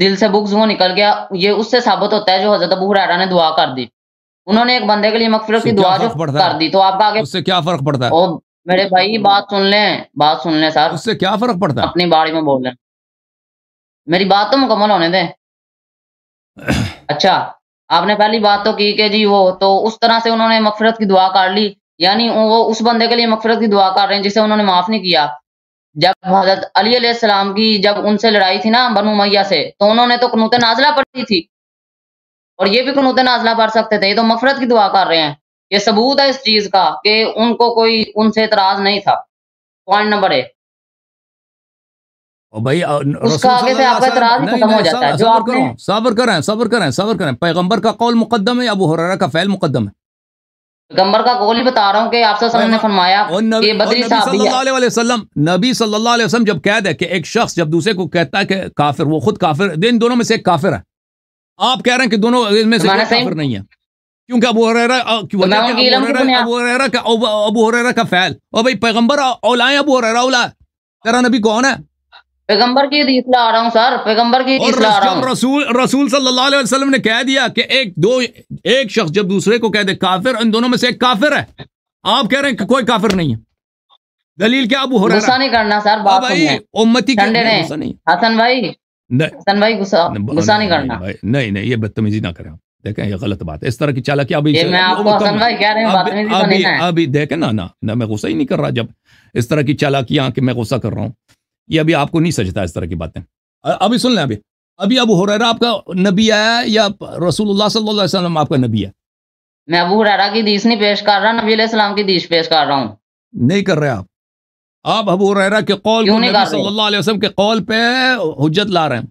دل سے بغض وہ نکل گیا. یہ اس سے ثابت ہوتا ہے جو حضرت ابو ہریرہ نے دعا کر دی. انہوں نے ایک بندے کے لیے مغفرت کی دعا جو کر دی، تو آپ کا آگے اس سے کیا فرق پڑتا ہے؟ میرے بھائی بات سن لیں سر. اس سے کیا فرق پڑتا ہے؟ اپنی باری میں بول لیں، میری بات تو مکمل ہونے دیں. اچھا، آپ نے پہلی بات تو کی کہ جی وہ تو اس طرح سے انہوں نے مغفرت کی دعا کر لی، یعنی وہ اس بندے کے لیے مغفرت کی دعا کر رہے ہیں جسے انہوں نے معاف نہیں کیا. جب حضرت علی علیہ السلام کی جب ان سے لڑائی تھی نا بنو امیہ سے، تو انہوں نے تو قنوت نازلہ پڑھی تھی، اور یہ بھی قنوت نازلہ پڑھ سکتے تھے. یہ تو مغفرت کی دعا کر رہے ہیں. یہ ثبوت ہے اس چیز کا کہ ان کو کوئی ان سے اعتراض نہیں تھا. Point number 1. اس کا آگے سے آپ کا اعتراض ہی ختم ہو جاتا ہے. جو آپ نے صبر کریں. پیغمبر کا قول مقدم ہے یا ابو ہریرہ کا فعل مقدم ہے؟ پیغمبر کا قول ہی بتا رہا ہوں کہ آپ صلی اللہ علیہ وسلم نے فرمایا کہ بدری صحابی ہے. نبی صلی اللہ علیہ وسلم جب کہہ دے کہ ایک شخص جب دوسرے کو کہتا ہے کہ کافر، وہ خود کافر، ان دونوں میں سے ایک کافر ہے. آپ کہہ رہے ہیں کہ دونوں میں سے کوئی کافر نہیں ہے، کیونکہ ابو ہریرہ کا فعل. اور بھائی پیغمبر اولا ہے، ابو ہریرہ اولا ہے، تیرا نبی کون ہے؟ پیغمبر کی حدیث لا رہا ہوں سر، پیغمبر کی حدیث لا رہا ہوں. رسول صلی اللہ علیہ وسلم نے کہہ دیا کہ ایک شخص جب دوسرے کو کہہ دے کافر، ان دونوں میں سے ایک کافر ہے. آپ کہہ رہے ہیں کہ کوئی کافر نہیں ہے. دلیل کیا؟ ابو ہریرہ. غصہ نہیں کرنا سر، بات سنیے. امتی ٹھنڈے رہیں حسن بھائی، غصہ نہیں کرنا. نہیں، یہ بدتمیزی نہ کریں. دیکھیں یہ غلط بات ہے، اس طرح کی چالاکی. میں آپ کو حسن بھائی کہہ رہے ہیں ابھی دیکھیں نا، میں غصہ ہی نہیں کر رہا. جب اس طرح کی چالاکیاں کہ میں غصہ کر رہا ہوں، یہ ابھی آپ کو نہیں سجتا اس طرح کی باتیں. ابھی سن لیں، ابھی ابو ہریرہ آپ کا نبی ہے یا رسول اللہ صلی اللہ علیہ وسلم آپ کا نبی ہے؟ میں ابو ہریرہ کی حدیث نہیں پیش کر رہا، نبی علیہ السلام کی حدیث پیش کر رہا ہوں. نہیں کر رہے آپ ابو ہریرہ کے قول کیوں کو نہیں نبی کر رہے؟ صلی اللہ علیہ وسلم کے قول پہ حجت لا رہے ہیں.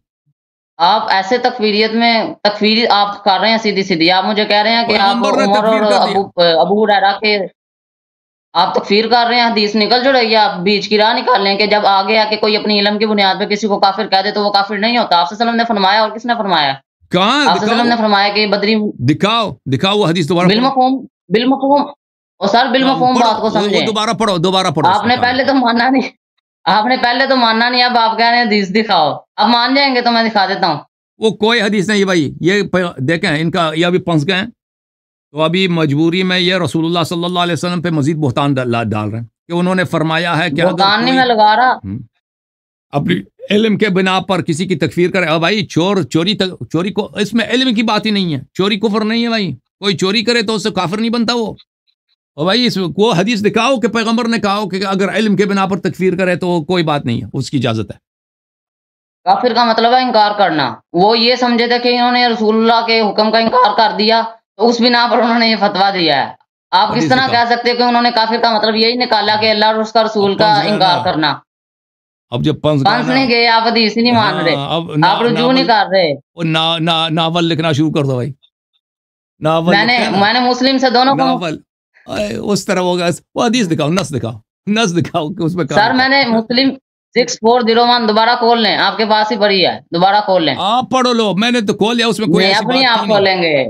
آپ ایسے تکفیریت میں تکفیری آپ کر رہے ہیں سیدھی سیدھی. آپ مجھے کہہ رہے ہیں کہ آپ پیغمبر نے عمر اور تکفیر کر دیا. ابو ہریرہ کے آپ تکفیر کر رہے ہیں. حدیث نکل جو رہی ہے، آپ بیچ کی راہ نکال لیں کہ جب آگے آ کے کوئی اپنی علم کی بنیاد پہ کسی کو کافر کہہ دے تو وہ کافر نہیں ہوتا. آپ صلی اللہ علیہ وسلم نے فرمایا، اور کس نے فرمایا؟ کہاں آپ صلی اللہ علیہ وسلم نے فرمایا کہ بدری دکھاؤ وہ حدیث دوبارہ پڑھو. بالمفہوم اور سر بالمفہوم بات کو وہ سمجھیں. دوبارہ پڑھو آپ نے پہلے تو ماننا نہیں، اب آپ کہہ رہے ہیں حدیث دکھاؤ. اب مان جائیں گے تو میں دکھا دیتا ہوں. وہ کوئی حدیث نہیں بھائی. یہ دیکھیں ان کا یہ ابھی پھنس گئے ہیں، تو ابھی مجبوری میں یہ رسول اللہ صلی اللہ علیہ وسلم پہ مزید بہتان ڈال رہے ہیں کہ انہوں نے فرمایا ہے کہ اگر بہتان نہیں کوئی میں لگا رہا. اپنی علم کے بنا پر کسی کی تکفیر کرے. اور بھائی چوری کو اس میں علم کی بات ہی نہیں ہے. چوری کفر نہیں ہے بھائی. کوئی چوری کرے تو اس سے کافر نہیں بنتا وہ. اور بھائی اس کو حدیث دکھاؤ کہ پیغمبر نے کہا کہ اگر علم کے بنا پر تکفیر کرے تو کوئی بات نہیں ہے، اس کی اجازت ہے. کافر کا مطلب ہے انکار کرنا. وہ یہ سمجھے تھے کہ انہوں نے رسول اللہ کے حکم کا انکار کر دیا تو اس بنا پر انہوں نے یہ فتویٰ دیا ہے. آپ کس طرح کہہ سکتے کہ انہوں نے کافر کا مطلب یہی نکالا کہ اللہ اور اس کا رسول کا انکار کرنا. اب جب پنس نہیں گئے، آپ حدیث ہی نہیں مان رہے، آپ رجوع نہیں کر رہے. ناول لکھنا شروع کر دو بھائی. میں نے مسلم سے دونوں کو ناول اس طرح ہوگا. وہ حدیث دکھاؤ، نس دکھاؤ کہ اس میں سر میں نے مسلم 6401 دوبارہ کھول لیں، آپ کے پاس ہی پڑی ہے، دوبارہ کھول لیں. آپ پڑھو لو. میں نے تو کھول لیا، اس میں کوئی ایسی اپنی بات آپ کھولیں گے،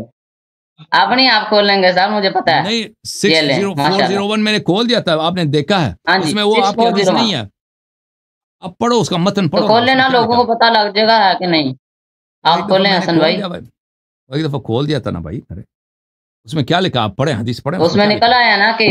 اپنی آپ کھولیں گے سر، مجھے پتا ہے. نہیں 6401 میں نے کھول دیا تھا، آپ نے دیکھا ہے. اس میں وہ آپ کی حدیث نہیں ہے. اب پڑھو اس کا متن پڑھو. کھول لینا، لوگوں کو پتا لگ جائے گا ہے کہ نہیں. آپ کھولیں حسن بھائی. ایک دفعہ کھول دیا تھا نا بھائی. اس میں کیا لکھا؟ آپ پڑھیں، حدیث پڑھیں. اس میں نکل آیا نا کہ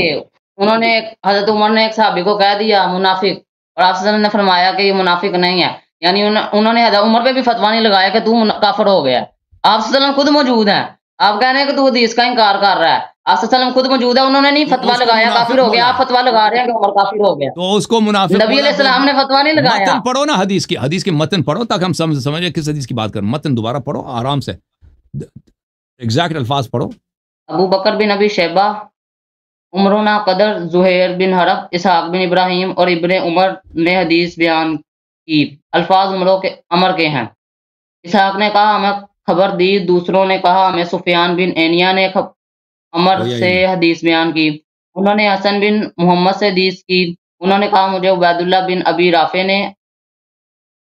انہوں نے حضرت عمر نے ایک صحابی کو کہہ دیا منافق، اور آپ صلی اللہ علیہ وسلم نے فرمایا کہ یہ منافق نہیں ہے. یعنی انہوں نے حضرت عمر پہ بھی فتویٰ نہیں لگایا کہ تو کافر ہو گیا. آپ صلی اللہ علیہ وسلم خود موجود ہیں، آپ کہہ رہے ہیں کہ تو حدیث کا انکار کر رہا ہے. آپ صلی اللہ علیہ وسلم خود موجود ہے، انہوں نے نہیں فتویٰ لگایا کافر ہو گیا. آپ فتویٰ لگا رہے ہیں کہ عمر کافر ہو گیا. تو اس کو منافق نبی علیہ السلام نے فتویٰ نہیں لگایا. متن پڑھو نا، حدیث کی متن پڑھو تاکہ ہم سمجھیں کس حدیث کی بات کریں. متن دوبارہ پڑھو آرام سے، ایگزیکٹ الفاظ پڑھو. ابو بکر بن ابی شیبہ، عمرنا قدر، زہیر بن حرب، اسحاق بن ابراہیم اور ابن عمر نے حدیث بیان کی. الفاظ عمر کے ہیں. اسحاق نے کہا ہمیں خبر دی، دوسروں نے کہا ہمیں سفیان بن اینیا نے عمر سے حدیث بیان کی. انہوں نے حسن بن محمد سے حدیث کی. انہوں نے کہا مجھے عبید اللہ بن ابی رافع نے،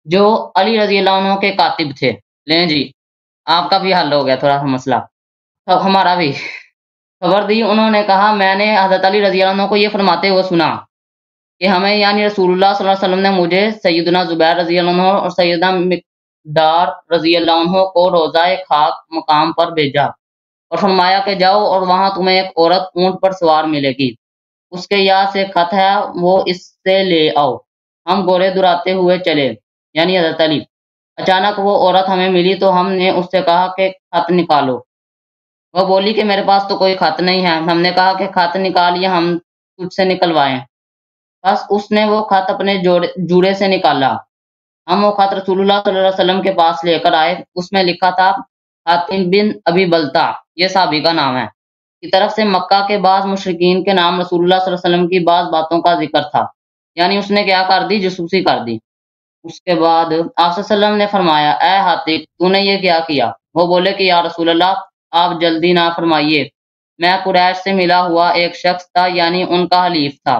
جو علی رضی اللہ عنہ کے کاتب تھے. لیں جی، آپ کا بھی حل ہو گیا تھوڑا سا مسئلہ، ہمارا بھی. خبر دی، انہوں نے کہا میں نے حضرت علی رضی اللہ عنہ کو یہ فرماتے ہوئے سنا کہ ہمیں یعنی رسول اللہ صلی اللہ علیہ وسلم نے مجھے سیدنا زبیر رضی اللہ عنہ اور سیدنا مقدار رضی اللہ عنہ کو روضہ خاک مقام پر بھیجا اور فرمایا کہ جاؤ اور وہاں تمہیں ایک عورت اونٹ پر سوار ملے گی، اس کے یہاں سے خط ہے، وہ اس سے لے آؤ. ہم گھوڑے دراتے ہوئے چلے، یعنی حضرت علی. اچانک وہ عورت ہمیں ملی تو ہم نے اس سے کہا کہ خط نکالو. وہ بولی کہ میرے پاس تو کوئی خط نہیں ہے. ہم نے کہا کہ خط نکالیے، ہم تجھ سے نکلوائیں. بس اس نے وہ خط اپنے جوڑے سے نکالا. ہم وہ خط رسول اللہ صلی اللہ علیہ وسلم کے پاس لے کر آئے. اس میں لکھا تھا حاتم بن ابی بلتا، یہ صحابی کا نام ہے، کی طرف سے مکہ کے بعض مشرکین کے نام رسول اللہ صلی اللہ علیہ وسلم کی بعض باتوں کا ذکر تھا. یعنی اس نے کیا کر دی؟ جاسوسی کر دی. اس کے بعد آپ صلی اللہ علیہ وسلم نے فرمایا اے حاتم تو نے یہ کیا کیا؟ وہ بولے کہ یا رسول اللہ آپ جلدی نہ فرمائیے، میں قریش سے ملا ہوا ایک شخص تھا، یعنی ان کا حلیف تھا،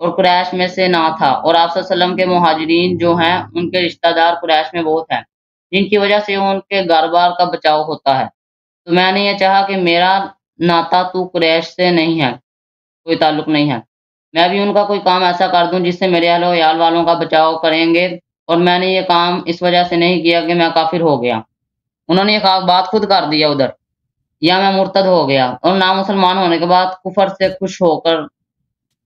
اور قریش میں سے نہ تھا، اور آپ صلی اللہ علیہ وسلم کے مہاجرین جو ہیں ان کے رشتہ دار قریش میں بہت ہیں، جن کی وجہ سے ان کے گھر بار کا بچاؤ ہوتا ہے. تو میں نے یہ چاہا کہ میرا ناتا تو قریش سے نہیں ہے، کوئی تعلق نہیں ہے، میں بھی ان کا کوئی کام ایسا کر دوں جس سے میرے اہل و عیال والوں کا بچاؤ کریں گے، اور میں نے یہ کام اس وجہ سے نہیں کیا کہ میں کافر ہو گیا. انہوں نے یہ بات خود کر دیا ادھر، یا میں مرتد ہو گیا، اور نامسلمان ہونے کے بعد کفر سے خوش ہو کر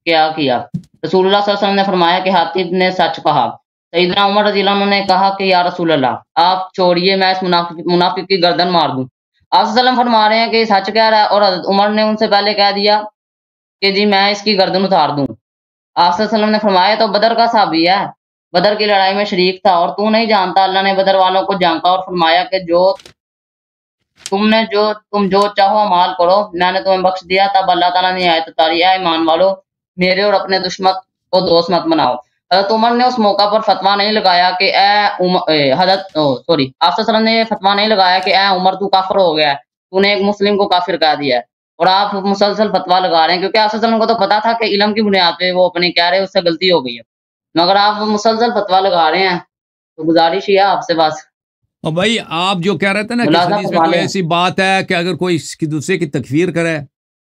کیا کیا. رسول اللہ صلی اللہ علیہ وسلم نے فرمایا کہ حاتم نے سچ کہا. سیدنا عمر رضی اللہ عنہ نے کہا کہ یا رسول اللہ آپ چھوڑیے، میں اس منافق کی گردن مار دوں. آپ صلی اللہ علیہ وسلم فرما رہے ہیں کہ سچ کہہ رہا ہے، اور حضرت عمر نے ان سے پہلے کہہ دیا کہ جی میں اس کی گردن اتار دوں. آپ صلی اللہ علیہ وسلم نے فرمایا تو بدر کا صحابی ہے، بدر کی لڑائی میں شریک تھا، اور تو نہیں جانتا اللہ نے بدر والوں کو جھانکا اور فرمایا کہ جو تم جو چاہو مال کرو، میں نے تمہیں بخش دیا. تب اللہ تعالیٰ نے آیت اتاری، اے ایمان والو میرے اور اپنے دشمن کو دوست مت بناؤ. حضرت عمر نے اس موقع پر فتویٰ نہیں لگایا کہ آپ صلی اللہ علیہ وسلم نے یہ فتویٰ نہیں لگایا کہ اے عمر تو کافر ہو گیا ہے، تو نے ایک مسلم کو کافر کہہ دیا ہے. اور آپ مسلسل فتویٰ لگا رہے ہیں، کیونکہ آپ صلی اللہ علیہ وسلم کو تو پتا تھا کہ علم کی بنیاد پہ وہ اپنی کہہ رہے ہیں اس سے غلطی ہو گئی ہے، مگر آپ مسلسل فتویٰ لگا رہے ہیں. تو گزارش یہ ہے آپ سے بس. اور بھائی آپ جو کہہ رہے تھے نا کہ اس حدیث میں کوئی ایسی بات ہے کہ اگر کوئی دوسرے کی تکفیر کرے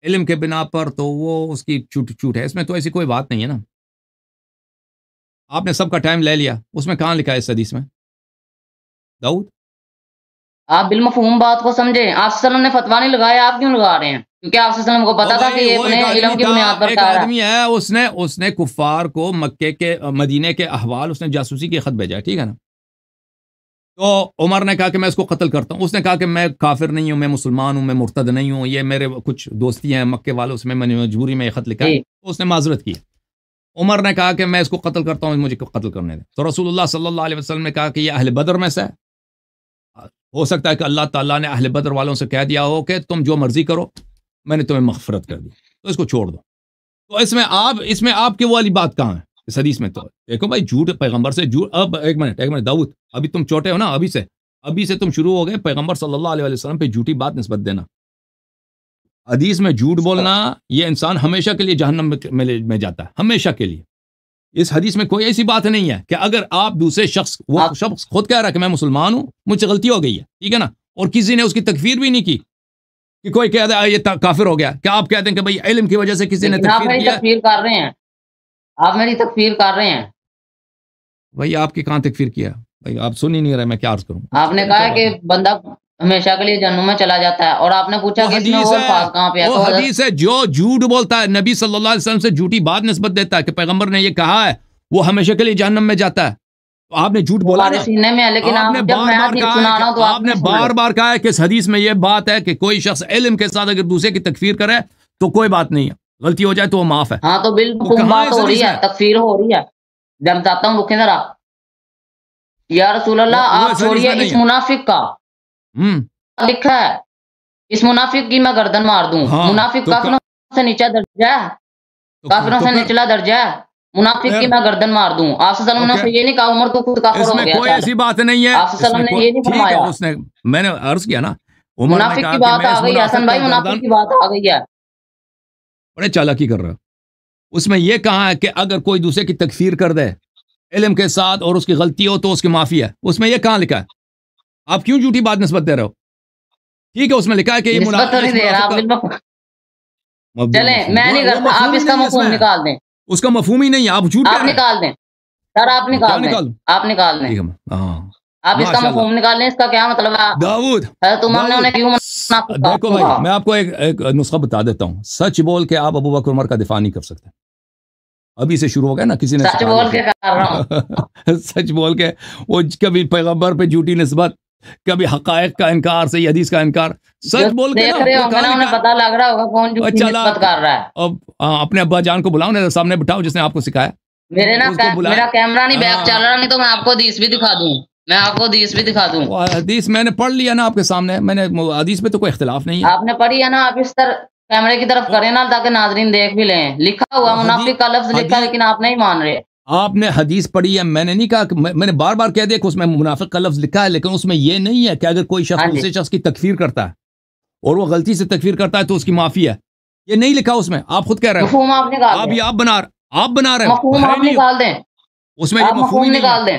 علم کے بنا پر تو وہ اس کی چھوٹ ہے، اس میں تو ایسی کوئی بات نہیں ہے نا. آپ نے سب کا ٹائم لے لیا، اس میں کہاں لکھا ہے اس حدیث میں؟ داؤد آپ بالمفہوم بات کو سمجھیں. آپ صلی اللہ علیہ وسلم نے فتویٰ نہیں لگایا، آپ کیوں لگا رہے ہیں؟ کیونکہ آپ صلی اللہ علیہ وسلم کو پتا تھا کہ یہ اپنے علم کی بنیاد پر ایک آدمی ہے، اس نے کفار کو مکے کے مدینے کے احوال اس نے جاسوسی کے خط بھیجا ہے، ٹھیک ہے نا. تو عمر نے کہا کہ میں اس کو قتل کرتا ہوں. اس نے کہا کہ میں کافر نہیں ہوں، میں مسلمان ہوں، میں مرتد نہیں ہوں، یہ میرے کچھ دوستی ہیں مکے والوں، اس میں نے مجبوری میں یہ خط لکھا ہے. اس نے معذرت کی. عمر نے کہا کہ میں اس کو قتل کرتا ہوں، مجھے قتل کرنے دیں. تو رسول اللہ صلی اللہ علیہ وسلم نے کہا کہ یہ اہل بدر میں سے ہے، ہو سکتا ہے کہ اللہ تعالیٰ نے اہل بدر والوں سے کہہ دیا ہو کہ تم جو مرضی کرو، میں نے تمہیں مغفرت کر دی، تو اس کو چھوڑ دو. تو اس میں آپ کی وہ والی بات کہاں ہے اس حدیث میں؟ تو دیکھو بھائی، جھوٹ پیغمبر سے جھوٹ. اب ایک منٹ داؤد، ابھی تم چھوٹے ہو نا، ابھی سے تم شروع ہو گئے پیغمبر صلی اللہ علیہ وسلم پہ جھوٹی بات نسبت دینا. حدیث میں جھوٹ بولنا یہ انسان ہمیشہ کے لیے جہنم میں جاتا ہے، ہمیشہ کے لیے. اس حدیث میں کوئی ایسی بات نہیں ہے کہ اگر آپ دوسرے شخص خود کہہ رہا ہے کہ میں مسلمان ہوں، مجھ سے غلطی ہو گئی ہے، ٹھیک ہے نا، اور کسی نے اس کی تکفیر بھی نہیں کی کہ کوئی کہہ دے یہ کافر ہو گیا، کیا آپ کہتے ہیں کہ بھئی علم کی وجہ سے کسی نے تکفیر کر رہے ہیں؟ آپ میری تکفیر کر رہے ہیں. بھائی آپ کی کہاں تکفیر کیا؟ بھائی آپ سن ہی نہیں رہے، میں کیا عرض کروں؟ آپ نے کہا کہ بندہ ہمیشہ کے لیے جہنم میں چلا جاتا ہے، اور آپ نے پوچھا کہ اس میں اور فاض کہاں پہ ہے. وہ حدیث ہے جو جھوٹ بولتا ہے، نبی صلی اللہ علیہ وسلم سے جھوٹی بات نسبت دیتا ہے کہ پیغمبر نے یہ کہا ہے، وہ ہمیشہ کے لیے جہنم میں جاتا ہے. تو آپ نے جھوٹ بولا نا، سینے میں، لیکن آپ نے بار بار کہا ہے کہ اس حدیث میں یہ بات ہے کہ کوئی شخص علم کے ساتھ اگر دوسرے کی تکفیر کرے تو کوئی بات نہیں ہے، غلطی ہو جائے تو وہ معاف ہے. ہاں تو بالکل بات ہو رہی ہے، تکفیر ہو رہی ہے. جب چاہتا ہوں رکیں ذرا. یا رسول اللہ آپ چھوڑیے اس منافق کا لکھا ہے، اس منافق کی میں گردن مار دوں. منافق کافروں سے نیچا درجہ ہے، کافروں سے نچلا درجہ ہے. منافق کی میں گردن مار دوں. آپ صلی اللہ علیہ وسلم نے یہ نہیں کہا عمر تو خود کافر ہو گیا، کوئی ایسی بات نہیں ہے. آپ صلی اللہ علیہ وسلم نے یہ نہیں فرمایا. میں نے عرض کیا نا، منافق کی بات آ گئی حسن بھائی، منافق کی بات آ گئی ہے. بڑے چالاکی کر رہا. اس میں یہ کہا ہے کہ اگر کوئی دوسرے کی تکفیر کر دے علم کے ساتھ اور اس کی غلطی ہو تو اس کی معافی ہے. اس میں یہ کہاں لکھا ہے؟ آپ کیوں جھوٹی بات نسبت دے رہے ہو؟ ٹھیک ہے، اس میں لکھا ہے کہ یہ چلیں میں نہیں کرتا، آپ اس کا مفہوم نکال دیں. اس کا مفہوم ہی نہیں ہے، آپ جھوٹ آپ نکال دیں سر، آپ نکال دیں، آپ نکال دیں، آپ اس کا مفہوم نکال لیں. اس کا کیا مطلب ہے؟ داؤد دیکھو بھائی، میں آپ کو ایک نسخہ بتا دیتا ہوں. سچ بول کے آپ ابو بکر عمر کا دفاع نہیں کر سکتے. ابھی سے شروع ہو گیا نا، کسی نے سچ بول کے کر رہا ہوں. سچ بول کے وہ کبھی پیغمبر پہ جھوٹی نسبت، کبھی حقائق کا انکار، صحیح حدیث کا انکار. سچ بول کے انہیں پتہ لگ رہا ہوگا کون جھوٹی نسبت کر رہا ہے. اب اپنے ابا جان کو بلاؤ نا، سامنے بٹھاؤ جس نے آپ کو سکھایا. میرا کیمرہ نہیں بیک چل رہا، نہیں تو میں آپ کو حدیث بھی دکھا دوں. میں آپ کو حدیث بھی دکھا دوں. حدیث میں نے پڑھ لیا نا آپ کے سامنے، میں نے حدیث پہ تو کوئی اختلاف نہیں ہے. آپ نے پڑھی ہے نا، آپ اس طرح کیمرے کی طرف کریں نا تاکہ ناظرین دیکھ بھی لیں. لکھا ہوا منافق کا لفظ لکھا ہے، لیکن آپ نہیں مان رہے. آپ نے حدیث پڑھی ہے، میں نے نہیں کہا کہ میں نے بار بار کہہ دیا کہ اس میں منافق کا لفظ لکھا ہے، لیکن اس میں یہ نہیں ہے کہ اگر کوئی شخص دوسرے شخص کی تکفیر کرتا ہے اور وہ غلطی سے تکفیر کرتا ہے تو اس کی معافی ہے. یہ نہیں لکھا اس میں. آپ خود کہہ رہے ہو، آپ بنا رہے ہو. آپ نکال دیں اس میں یہ مفہوم نکال دیں.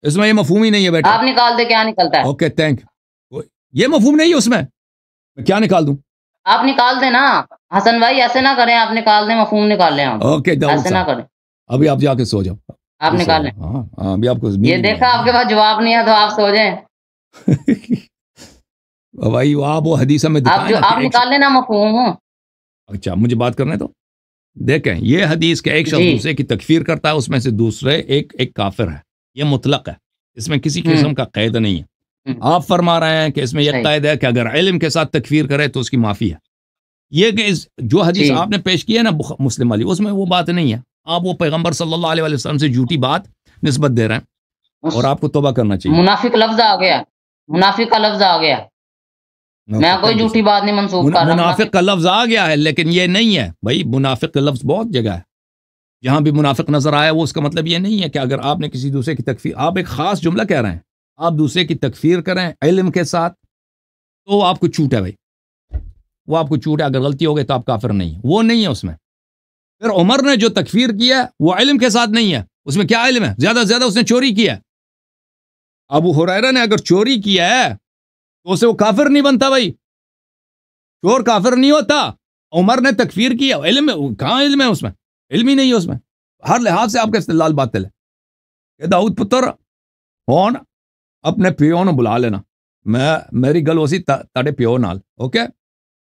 اس میں یہ مفہوم ہی نہیں ہے بیٹا. آپ نکال دیں، کیا نکلتا ہے؟ Okay thank. یہ مفہوم نہیں ہے اس میں کیا نکال دوں؟ آپ نکال دیں نا حسن بھائی، ایسے نہ کریں. آپ نکال دیں، مفہوم نکال لیں. اوکے ایسے نہ کریں. ابھی آپ جا کے سو جاؤ. آپ نکال لیں. ہاں ابھی آپ کو یہ دیکھا آپ کے پاس جواب نہیں ہے تو آپ سو جائیں. بھائی آپ وہ حدیث میں آپ نکال لینا مفہوم. اچھا مجھے بات کرنے تو دیکھیں، یہ حدیث کہ ایک شخص دوسرے کی تکفیر کرتا ہے، اس میں سے دوسرے ایک کافر ہے. یہ مطلق ہے، اس میں کسی قسم کا قید نہیں ہے. آپ فرما رہے ہیں کہ اس میں یہ قید ہے کہ اگر علم کے ساتھ تکفیر کرے تو اس کی معافی ہے. یہ کہ جو حدیث آپ نے پیش کی ہے نا مسلم والی، اس میں وہ بات نہیں ہے. آپ وہ پیغمبر صلی اللہ علیہ وسلم سے جھوٹی بات نسبت دے رہے ہیں، اور آپ کو توبہ کرنا چاہیے. منافق لفظ آ گیا، منافق کا لفظ آ گیا. میں کوئی جھوٹی بات نہیں منسوخ کر رہا. منافق کا لفظ آ گیا ہے لیکن یہ نہیں ہے بھائی. منافق کا لفظ بہت جگہ ہے. جہاں بھی منافق نظر آیا وہ اس کا مطلب یہ نہیں ہے کہ اگر آپ نے کسی دوسرے کی تکفیر، آپ ایک خاص جملہ کہہ رہے ہیں، آپ دوسرے کی تکفیر کریں علم کے ساتھ تو آپ کو چھوٹ ہے بھائی، وہ آپ کو چھوٹ ہے. اگر غلطی ہو گئی تو آپ کافر نہیں ہیں، وہ نہیں ہے اس میں. پھر عمر نے جو تکفیر کیا وہ علم کے ساتھ نہیں ہے. اس میں کیا علم ہے؟ زیادہ سے زیادہ اس نے چوری کیا ہے. ابو ہریرہ نے اگر چوری کیا ہے تو اسے وہ کافر نہیں بنتا بھائی. چور کافر نہیں ہوتا. عمر نے تکفیر کیا، علم کہاں علم ہے اس میں؟ علم ہی نہیں ہے اس میں. ہر لحاظ سے آپ کا استدلال باطل ہے. کہ داؤد پتر ہون اپنے پیو نو بلا لینا، میں میری گل اسی تاڑے پیو نال، اوکے.